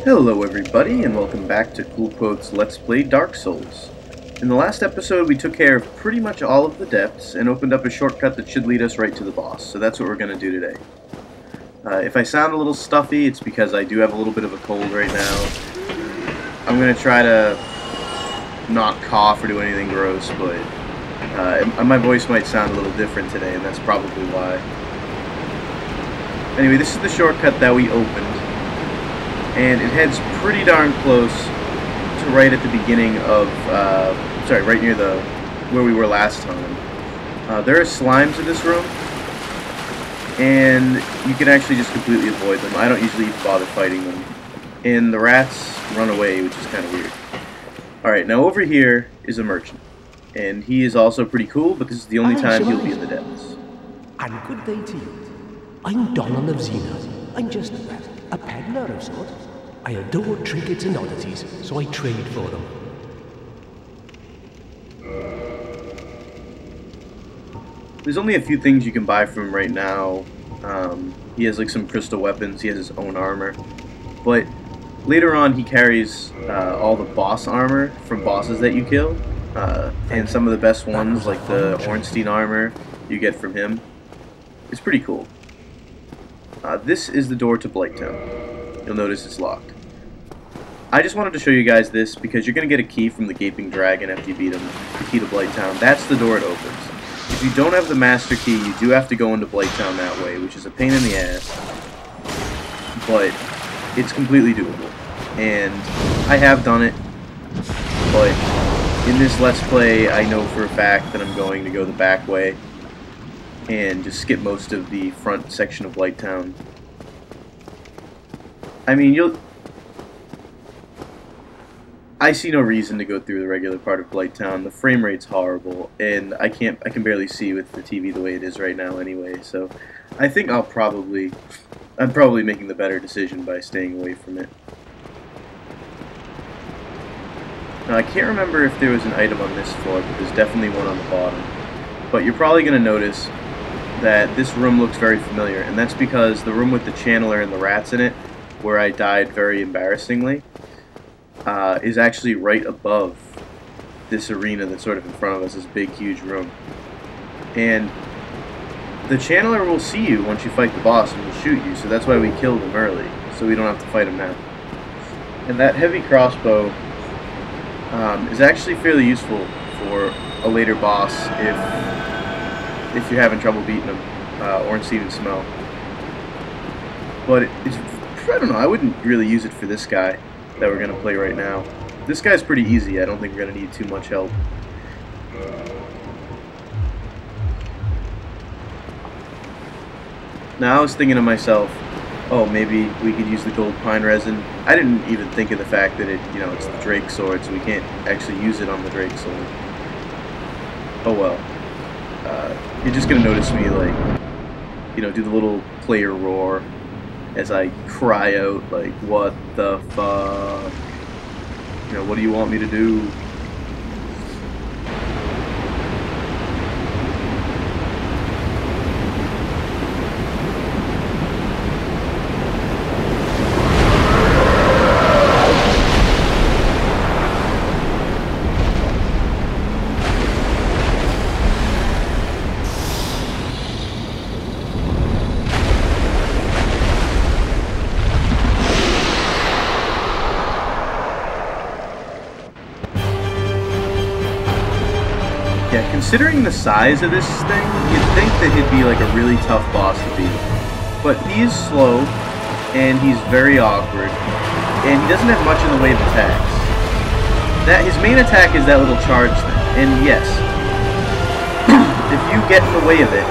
Hello everybody, and welcome back to CoolKvothe's Let's Play Dark Souls. In the last episode, we took care of pretty much all of the depths and opened up a shortcut that should lead us right to the boss, so that's what we're going to do today. If I sound a little stuffy, it's because I do have a little bit of a cold right now. I'm going to try to not cough or do anything gross, but my voice might sound a little different today, and that's probably why. Anyway, this is the shortcut that we opened. And it heads pretty darn close to right at the beginning of, right near where we were last time. There are slimes in this room, and you can actually just completely avoid them. I don't usually bother fighting them. And the rats run away, which is kind of weird. Alright, now over here is a merchant. And he is also pretty cool, but this is the only time he'll be in the depths. And good day to you. I'm Donald of Xena. I'm just a peddler of sorts. I adore trinkets and oddities, so I trade for them. There's only a few things you can buy from him right now. He has like some crystal weapons, he has his own armor. But later on he carries all the boss armor from bosses that you kill. And some of the best ones, like the Ornstein armor, you get from him. It's pretty cool. This is the door to Blighttown. You'll notice it's locked. I just wanted to show you guys this because you're going to get a key from the Gaping Dragon after you beat him, the key to Blighttown. That's the door it opens. If you don't have the master key, you do have to go into Blighttown that way, which is a pain in the ass, but it's completely doable. And I have done it, but in this Let's Play, I know for a fact that I'm going to go the back way and just skip most of the front section of Blighttown. I mean, I see no reason to go through the regular part of Blighttown. The frame rate's horrible, and I can barely see with the TV the way it is right now anyway, so I think I'm probably making the better decision by staying away from it. Now, I can't remember if there was an item on this floor, but there's definitely one on the bottom. But you're probably going to notice that this room looks very familiar, and that's because the room with the channeler and the rats in it, where I died very embarrassingly, is actually right above this arena that's sort of in front of us, this big, huge room. And the channeler will see you once you fight the boss and will shoot you, so that's why we killed him early, so we don't have to fight him now. And that heavy crossbow is actually fairly useful for a later boss if you're having trouble beating him, Ornstein and Smell. But I don't know, I wouldn't really use it for this guy that we're going to play right now. This guy's pretty easy. I don't think we're going to need too much help. Now I was thinking to myself, oh, maybe we could use the gold pine resin. I didn't even think of the fact that it's the Drake sword, so we can't actually use it on the Drake sword. Oh well. You're just going to notice me, like, do the little player roar as I cry out, like, what the fuck? What do you want me to do? Yeah, considering the size of this thing, you'd think that he'd be like a really tough boss to beat. But he is slow, and he's very awkward, and he doesn't have much in the way of attacks. His main attack is that little charge thing, and yes, if you get in the way of it,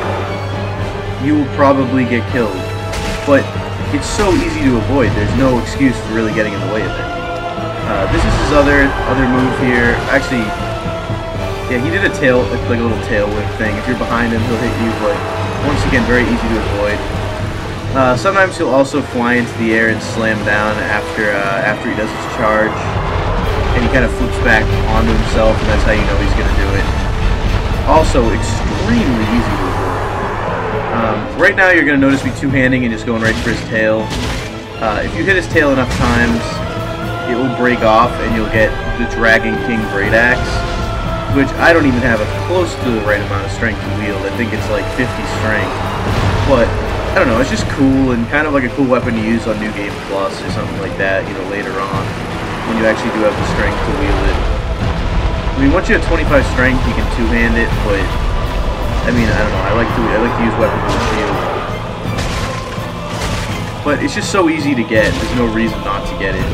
you will probably get killed. But it's so easy to avoid, there's no excuse for really getting in the way of it. This is his other move here. Actually, yeah, he did like a little tail whip thing. If you're behind him, he'll hit you, but once again, very easy to avoid. Sometimes he'll also fly into the air and slam down after he does his charge, and he kind of flips back onto himself, and that's how you know he's going to do it. Also, extremely easy to avoid. Right now, you're going to notice me two-handing and just going right for his tail. If you hit his tail enough times, it will break off and you'll get the Dragon King Great Axe, which I don't even have a close to the right amount of strength to wield. I think it's like 50 strength. But, I don't know, it's just cool and kind of like a cool weapon to use on New Game Plus or something like that, you know, later on, when you actually do have the strength to wield it. I mean, once you have 25 strength, you can two-hand it, but, I mean, I don't know, I like to use weapons with shield. But it's just so easy to get, there's no reason not to get it.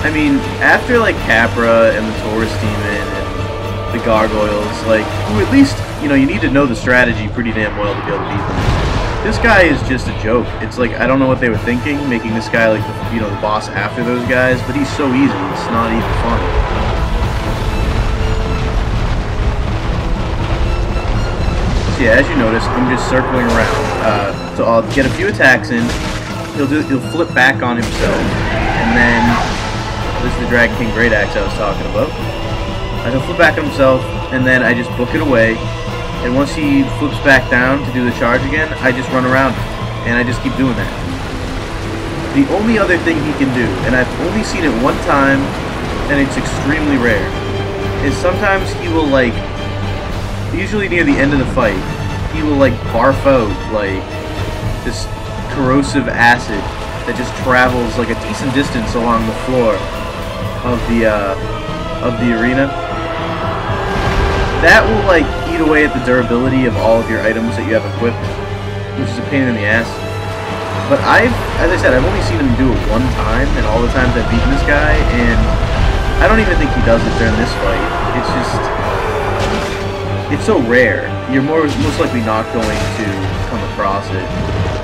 I mean, after like Capra and the Taurus Demon and the Gargoyles, like, who at least, you know, you need to know the strategy pretty damn well to be able to beat them. This guy is just a joke. It's like, I don't know what they were thinking, making this guy like, you know, the boss after those guys, but he's so easy, it's not even funny. So yeah, as you notice, I'm just circling around. So I'll get a few attacks in, he'll flip back on himself, and then... This is the Dragon King Great Axe I was talking about. He'll flip back on himself, and then I just book it away. And once he flips back down to do the charge again, I just run around him. And I just keep doing that. The only other thing he can do, and I've only seen it one time, and it's extremely rare, is sometimes he will, like, usually near the end of the fight, he will, like, barf out, like, this corrosive acid that just travels, like, a decent distance along the floor of the arena. That will like eat away at the durability of all of your items that you have equipped, which is a pain in the ass. But as I said, I've only seen him do it one time, and all the times I've beaten this guy, and I don't even think he does it during this fight. It's just, it's so rare. You're most likely not going to come across it,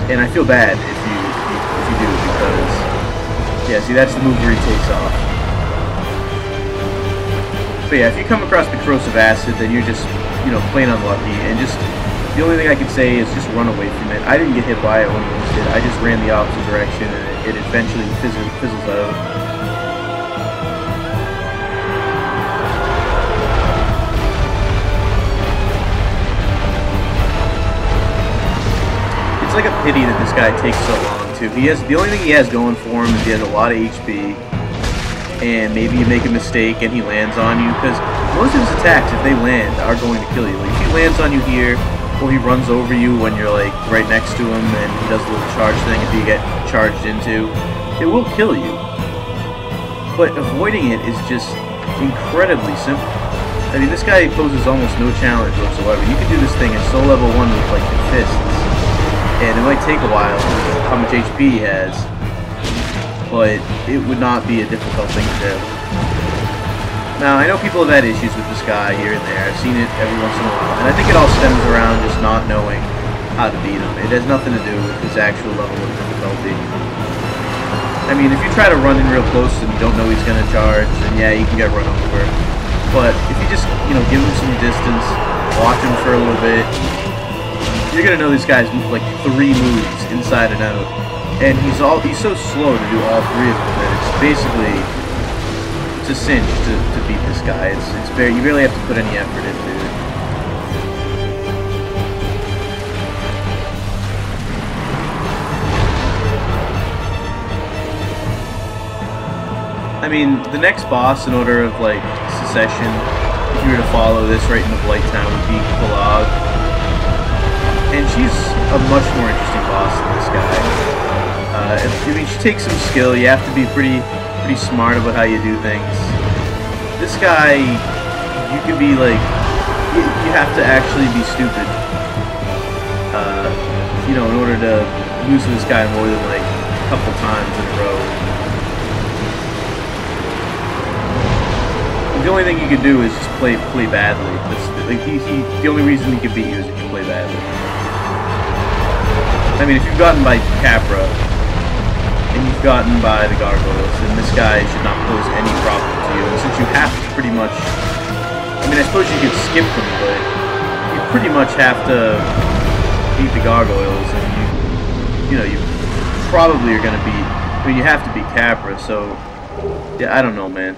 and I feel bad if you do, because yeah, see, that's the move where he takes off. But yeah, if you come across the corrosive acid, then you're just, you know, plain unlucky, and just, the only thing I can say is just run away from it. I didn't get hit by it when it did. I just ran the opposite direction, and it eventually fizzles out. It's like a pity that this guy takes so long, too. The only thing he has going for him is he has a lot of HP, and maybe you make a mistake and he lands on you, because most of his attacks, if they land, are going to kill you. Like, if he lands on you here, or he runs over you when you're like right next to him and he does a little charge thing, if you get charged into, it will kill you. But avoiding it is just incredibly simple. I mean, this guy poses almost no challenge whatsoever. You can do this thing at soul level 1 with like your fists, and it might take a while because of how much HP he has, but it would not be a difficult thing to do. Now, I know people have had issues with this guy here and there. I've seen it every once in a while, and I think it all stems around just not knowing how to beat him. It has nothing to do with his actual level of difficulty. I mean, if you try to run in real close and you don't know he's going to charge, then yeah, you can get run over. But if you just, you know, give him some distance, watch him for a little bit, you're going to know this guy's like 3 moves inside and out. And he's so slow to do all 3 of them that it's basically... It's a cinch to beat this guy. It's very, you really have to put any effort into it. I mean, the next boss in order of like succession, if you were to follow this right into Blight Town, would be CoolKvothe. And she's a much more interesting boss than this guy. I mean, she takes some skill. You have to be pretty smart about how you do things. This guy, you could be like, you have to actually be stupid, you know, in order to lose to this guy more than like a couple times in a row. The only thing you can do is just play badly. That's, like, the only reason he can beat you is if you play badly. I mean, if you've gotten by Capra, and you've gotten by the Gargoyles, then this guy should not pose any problem to you. And since you have to pretty much... I mean, I suppose you could skip them, but you pretty much have to beat the Gargoyles, and you know, you probably are going to beat... I mean, you have to beat Capra, so... Yeah, I don't know, man.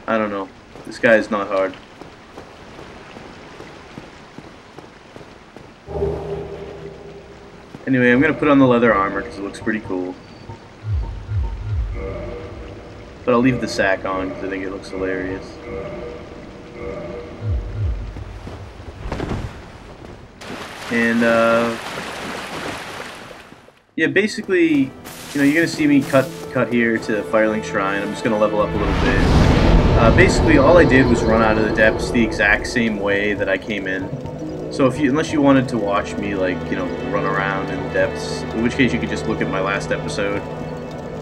I don't know. This guy is not hard. Anyway, I'm going to put on the leather armor because it looks pretty cool. But I'll leave the sack on because I think it looks hilarious. And, yeah, basically, you know, you're going to see me cut here to Firelink Shrine. I'm just going to level up a little bit. Basically, all I did was run out of the depths the exact same way that I came in. So unless you wanted to watch me, like, you know, run around in the depths, in which case you could just look at my last episode.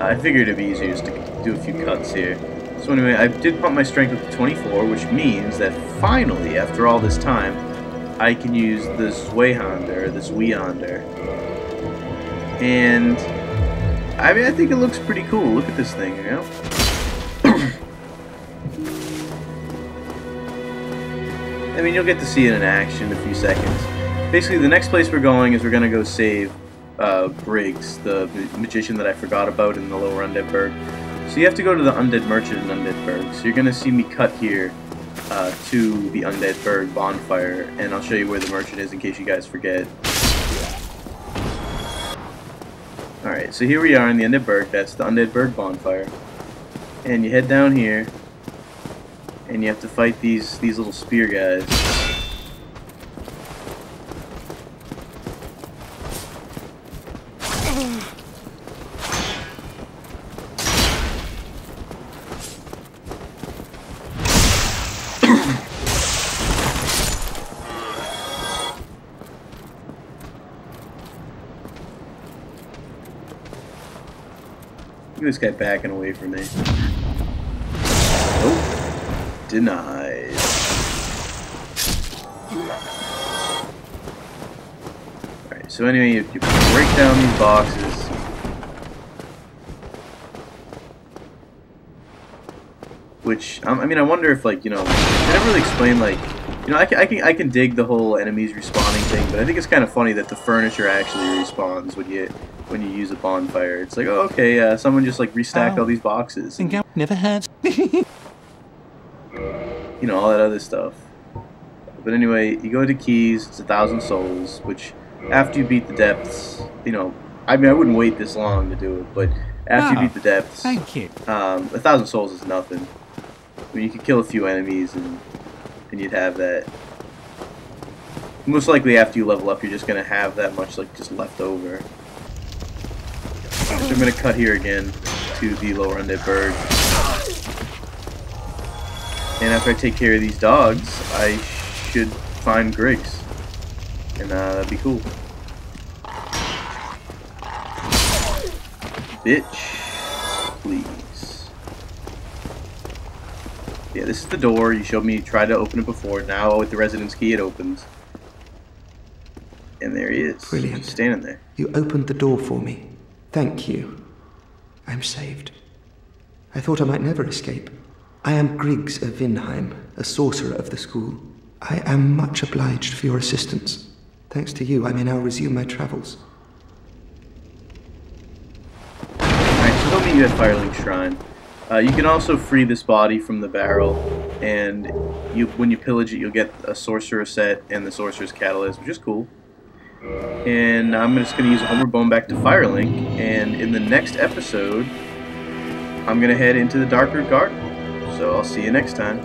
I figured it'd be easier just to do a few cuts here. So anyway, I did pump my strength up to 24, which means that finally, after all this time, I can use the Zweihander, the Zweihander. And I mean, I think it looks pretty cool. Look at this thing, you know? I mean, you'll get to see it in action in a few seconds. Basically, the next place we're going is we're going to go save Griggs, the magician that I forgot about in the lower Undead Burg. So you have to go to the Undead Merchant in Undead Burg. So you're going to see me cut here to the Undead Burg bonfire, and I'll show you where the merchant is in case you guys forget. Alright, so here we are in the Undead Burg. That's the Undead Burg bonfire. And you head down here, and you have to fight these little spear guys. Look at this guy backing away from me. Nope. Denied. Alright, so anyway, you break down these boxes. Which, I mean, I wonder if, like, you know, they never really explain, like, you know, I can dig the whole enemies respawning thing, but I think it's kind of funny that the furniture actually respawns when you use a bonfire. It's like, oh, okay, someone just like restacked all these boxes. And, Never had. you know, all that other stuff. But anyway, you go to keys. It's 1,000 souls, which after you beat the depths, you know, I mean, I wouldn't wait this long to do it, but after you beat the depths, Thank you. 1,000 souls is nothing. I mean, you could kill a few enemies and you'd have that. Most likely after you level up, you're just going to have that much, like, just left over. So I'm going to cut here again to the lower Undead Burg. And after I take care of these dogs, I should find Griggs. And that'd be cool. Bitch, please. Yeah, this is the door. You showed me, tried to open it before. Now with the residence key, it opens. And there he is. Brilliant. Just standing there. You opened the door for me. Thank you. I'm saved. I thought I might never escape. I am Griggs of Vinheim, a sorcerer of the school. I am much obliged for your assistance. Thanks to you, I may now resume my travels. Alright, so they'll meet you at Firelink Shrine. You can also free this body from the barrel, and when you pillage it, you'll get a sorcerer set and the sorcerer's catalyst, which is cool. And I'm just going to use a homeward bone back to Firelink, and in the next episode, I'm going to head into the Darker Garden. So I'll see you next time.